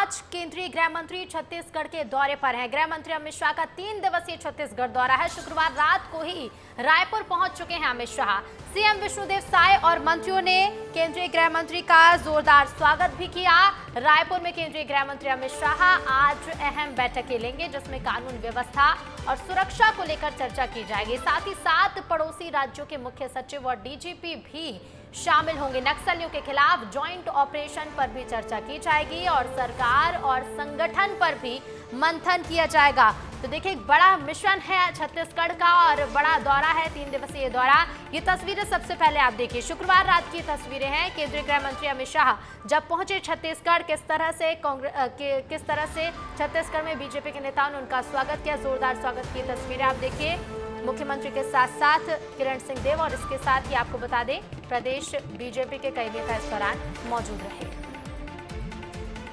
आज केंद्रीय गृह मंत्री छत्तीसगढ़ के दौरे पर हैं। गृह मंत्री अमित शाह का 3 दिवसीय छत्तीसगढ़ दौरा है। शुक्रवार रात को ही रायपुर पहुंच चुके हैं अमित शाह। सीएम विष्णुदेव साय और मंत्रियों ने केंद्रीय गृह मंत्री का जोरदार स्वागत भी किया। रायपुर में केंद्रीय गृह मंत्री अमित शाह आज अहम बैठकें लेंगे, जिसमें कानून व्यवस्था और सुरक्षा को लेकर चर्चा की जाएगी। साथ ही 7 पड़ोसी राज्यों के मुख्य सचिव और डीजीपी भी शामिल होंगे। नक्सलियों के खिलाफ ज्वाइंट ऑपरेशन पर भी चर्चा की जाएगी और सरकार और संगठन पर भी मंथन किया जाएगा। तो देखिए, बड़ा मिशन है छत्तीसगढ़ का और बड़ा दौरा है, 3 दिवसीय दौरा। ये तस्वीरें सबसे पहले आप देखिए, शुक्रवार रात की तस्वीरें हैं। केंद्रीय गृह मंत्री अमित शाह जब पहुंचे छत्तीसगढ़, किस तरह से छत्तीसगढ़ में बीजेपी के नेताओं ने उनका स्वागत किया, जोरदार स्वागत की तस्वीरें आप देखिए। मुख्यमंत्री के साथ साथ किरण सिंह देव और इसके साथ ही आपको बता दें, प्रदेश बीजेपी के कई नेता इस दौरान मौजूद रहे।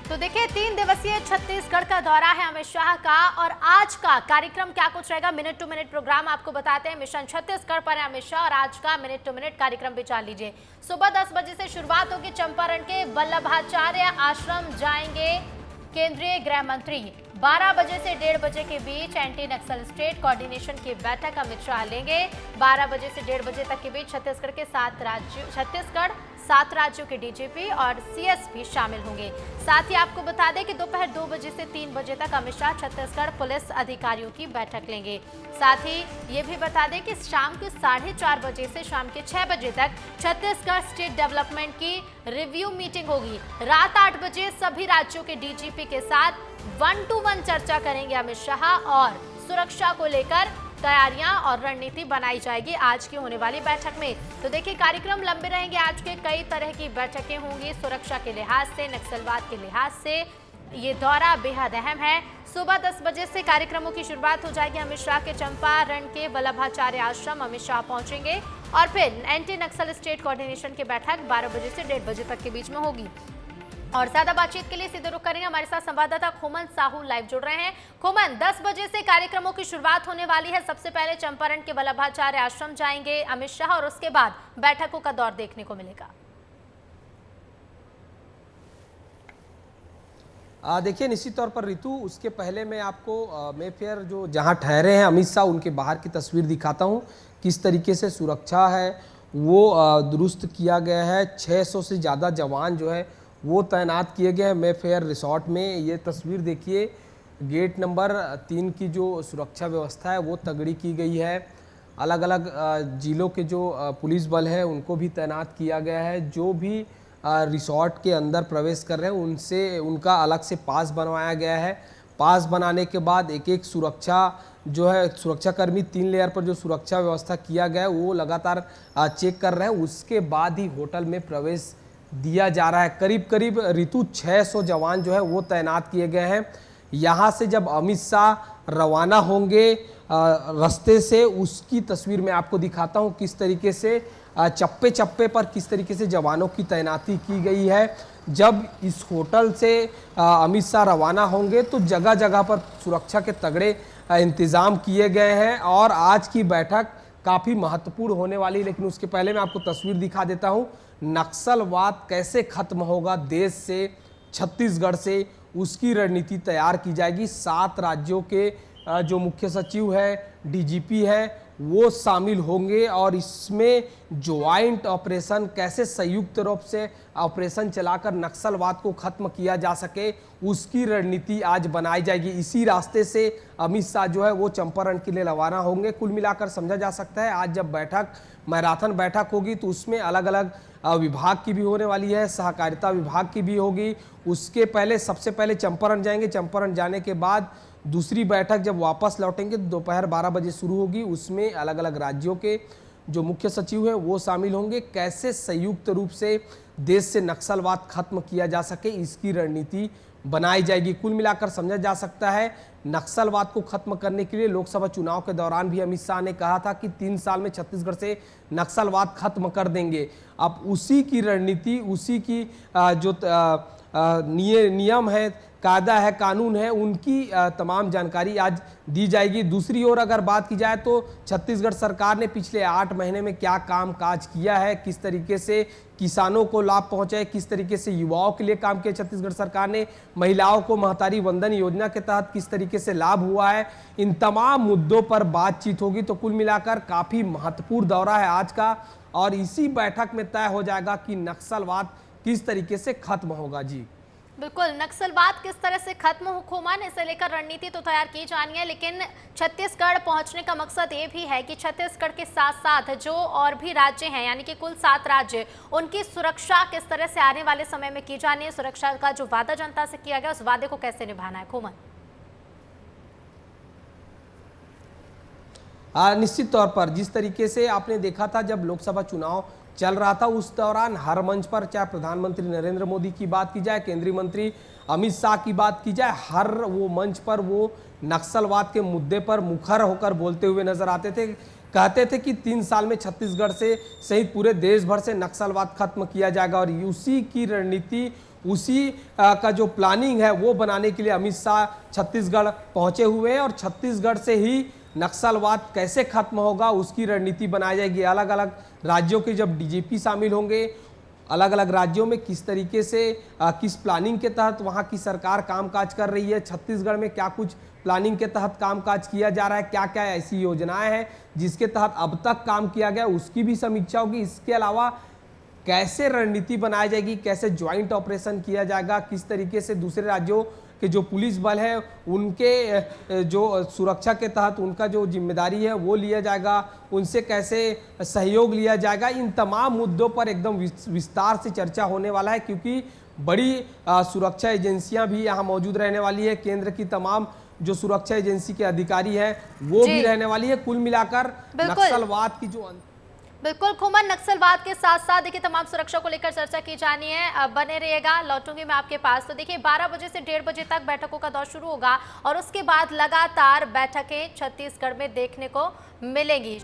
तो देखिए, 3 दिवसीय छत्तीसगढ़ का दौरा है अमित शाह का और आज का कार्यक्रम क्या कुछ रहेगा, मिनट टू मिनट प्रोग्राम आपको बताते हैं। मिशन छत्तीसगढ़ पर है अमित शाह और आज का मिनट टू मिनट कार्यक्रम भी जान लीजिए। सुबह 10 बजे से शुरुआत होगी। चंपारण के वल्लभाचार्य आश्रम जाएंगे केंद्रीय गृह मंत्री। 12 बजे से 1:30 बजे के बीच एंटी नक्सल स्टेट कोऑर्डिनेशन की बैठक अमित शाह लेंगे। 12 बजे से 1:30 बजे तक के बीच छत्तीसगढ़ 7 राज्यों के डीजीपी और सीएस भी शामिल होंगे। साथ ही आपको बता दें कि दोपहर 2 बजे से 3 बजे तक अमित शाह छत्तीसगढ़ पुलिस अधिकारियों की बैठक लेंगे। साथ ही ये भी बता दें कि शाम के 4:30 बजे से शाम के 6 बजे तक छत्तीसगढ़ स्टेट डेवलपमेंट की रिव्यू मीटिंग होगी। रात 8 बजे सभी राज्यों के डीजीपी के साथ 1-to-1 चर्चा करेंगे अमित शाह और सुरक्षा को लेकर तैयारियां और रणनीति बनाई जाएगी आज की होने वाली बैठक में। तो देखिए, कार्यक्रम लंबे रहेंगे। आज के कई तरह की बैठकें होंगी, सुरक्षा के लिहाज से, नक्सलवाद के लिहाज से ये दौरा बेहद अहम है। सुबह 10 बजे से कार्यक्रमों की शुरुआत हो जाएगी। अमित शाह के चंपारण के वल्लभाचार्य आश्रम अमित शाह पहुंचेंगे और फिर एंटी नक्सल स्टेट कोऑर्डिनेशन की बैठक 12 बजे से 1:30 बजे तक के बीच में होगी। और ज्यादा बातचीत के लिए सीधे रुख करेंगे, हमारे साथ संवाददाता खोमन साहू लाइव जुड़ रहे हैं। खोमन, 10 बजे से कार्यक्रमों की शुरुआत होने वाली है। सबसे पहले चंपारण के वल्लभाचार्य आश्रम जाएंगे अमित शाह और उसके बाद बैठकों का दौर देखने को मिलेगा। देखिए, निश्चित तौर पर ऋतु, उसके पहले मैं आपको मेफेयर जो जहां ठहरे हैं अमित शाह, उनके बाहर की तस्वीर दिखाता हूं। किस तरीके से सुरक्षा है वो दुरुस्त किया गया है। 600 से ज़्यादा जवान जो है वो तैनात किए गए हैं मेफेयर रिसोर्ट में। ये तस्वीर देखिए, गेट नंबर 3 की जो सुरक्षा व्यवस्था है वो तगड़ी की गई है। अलग अलग जिलों के जो पुलिस बल है उनको भी तैनात किया गया है। जो भी रिसोर्ट के अंदर प्रवेश कर रहे हैं उनसे उनका अलग से पास बनवाया गया है। पास बनाने के बाद एक एक सुरक्षा जो है, सुरक्षाकर्मी 3 लेयर पर जो सुरक्षा व्यवस्था किया गया है वो लगातार चेक कर रहे हैं। उसके बाद ही होटल में प्रवेश दिया जा रहा है। करीब करीब ऋतु 600 जवान जो है वो तैनात किए गए हैं। यहाँ से जब अमित शाह रवाना होंगे रास्ते से, उसकी तस्वीर मैं आपको दिखाता हूँ किस तरीके से चप्पे चप्पे पर किस तरीके से जवानों की तैनाती की गई है। जब इस होटल से अमित शाह रवाना होंगे तो जगह जगह पर सुरक्षा के तगड़े इंतज़ाम किए गए हैं और आज की बैठक काफ़ी महत्वपूर्ण होने वाली। लेकिन उसके पहले मैं आपको तस्वीर दिखा देता हूँ, नक्सलवाद कैसे खत्म होगा देश से, छत्तीसगढ़ से, उसकी रणनीति तैयार की जाएगी। 7 राज्यों के जो मुख्य सचिव है, डीजीपी है, वो शामिल होंगे और इसमें ज्वाइंट ऑपरेशन, कैसे संयुक्त रूप से ऑपरेशन चलाकर नक्सलवाद को खत्म किया जा सके, उसकी रणनीति आज बनाई जाएगी। इसी रास्ते से अमित शाह जो है वो चंपारण के लिए रवाना होंगे। कुल मिलाकर समझा जा सकता है आज जब बैठक मैराथन बैठक होगी तो उसमें अलग अलग विभाग की भी होने वाली है, सहकारिता विभाग की भी होगी। उसके पहले सबसे पहले चंपारण जाएंगे। चंपारण जाने के बाद दूसरी बैठक जब वापस लौटेंगे तो दोपहर 12 बजे शुरू होगी। उसमें अलग अलग राज्यों के जो मुख्य सचिव हैं वो शामिल होंगे। कैसे संयुक्त रूप से देश से नक्सलवाद खत्म किया जा सके, इसकी रणनीति बनाई जाएगी। कुल मिलाकर समझा जा सकता है नक्सलवाद को खत्म करने के लिए लोकसभा चुनाव के दौरान भी अमित शाह ने कहा था कि 3 साल में छत्तीसगढ़ से नक्सलवाद खत्म कर देंगे। अब उसी की रणनीति, उसी की जो नियम है कायदा है, कानून है, उनकी तमाम जानकारी आज दी जाएगी। दूसरी ओर अगर बात की जाए तो छत्तीसगढ़ सरकार ने पिछले 8 महीने में क्या काम काज किया है, किस तरीके से किसानों को लाभ पहुंचाए, किस तरीके से युवाओं के लिए काम किया छत्तीसगढ़ सरकार ने, महिलाओं को महतारी वंदन योजना के तहत किस तरीके से लाभ हुआ है, इन तमाम मुद्दों पर बातचीत होगी। तो कुल मिलाकर काफी महत्वपूर्ण दौरा है आज का, और इसी बैठक में तय हो जाएगा कि नक्सलवाद किस तरीके से खत्म होगा। जी बिल्कुल, नक्सलवाद किस तरह से खत्म हो खोमन, इसे लेकर रणनीति तो तैयार की जानी है, लेकिन छत्तीसगढ़ पहुंचने का मकसद ये भी है कि छत्तीसगढ़ के साथ साथ जो और भी राज्य हैं, यानी कि कुल 7 राज्य, उनकी सुरक्षा किस तरह से आने वाले समय में की जानी है, सुरक्षा का जो वादा जनता से किया गया उस वादे को कैसे निभाना है। खोमन, निश्चित तौर पर जिस तरीके से आपने देखा था जब लोकसभा चुनाव चल रहा था, उस दौरान हर मंच पर, चाहे प्रधानमंत्री नरेंद्र मोदी की बात की जाए, केंद्रीय मंत्री अमित शाह की बात की जाए, हर वो मंच पर वो नक्सलवाद के मुद्दे पर मुखर होकर बोलते हुए नजर आते थे। कहते थे कि 3 साल में छत्तीसगढ़ से सहित पूरे देश भर से नक्सलवाद खत्म किया जाएगा, और उसी की रणनीति, उसी का जो प्लानिंग है वो बनाने के लिए अमित शाह छत्तीसगढ़ पहुंचे हुए हैं, और छत्तीसगढ़ से ही नक्सलवाद कैसे खत्म होगा उसकी रणनीति बनाई जाएगी। अलग अलग राज्यों के जब डीजीपी शामिल होंगे, अलग अलग राज्यों में किस तरीके से किस प्लानिंग के तहत वहां की सरकार कामकाज कर रही है, छत्तीसगढ़ में क्या कुछ प्लानिंग के तहत कामकाज किया जा रहा है, क्या क्या ऐसी योजनाएं हैं जिसके तहत अब तक काम किया गया, उसकी भी समीक्षा होगी। इसके अलावा कैसे रणनीति बनाई जाएगी, कैसे ज्वाइंट ऑपरेशन किया जाएगा, किस तरीके से दूसरे राज्यों के जो पुलिस बल है उनके जो सुरक्षा के तहत उनका जो जिम्मेदारी है वो लिया जाएगा, उनसे कैसे सहयोग लिया जाएगा, इन तमाम मुद्दों पर एकदम विस्तार से चर्चा होने वाला है, क्योंकि बड़ी सुरक्षा एजेंसियां भी यहाँ मौजूद रहने वाली है। केंद्र की तमाम जो सुरक्षा एजेंसी के अधिकारी हैं वो भी रहने वाली है। कुल मिलाकर नक्सलवाद की जो बिल्कुल खोमन, नक्सलवाद के साथ साथ देखिए तमाम सुरक्षा को लेकर चर्चा की जानी है। बने रहिएगा, लौटूंगी मैं आपके पास। तो देखिए 12 बजे से 1:30 बजे तक बैठकों का दौर शुरू होगा और उसके बाद लगातार बैठकें छत्तीसगढ़ में देखने को मिलेंगी।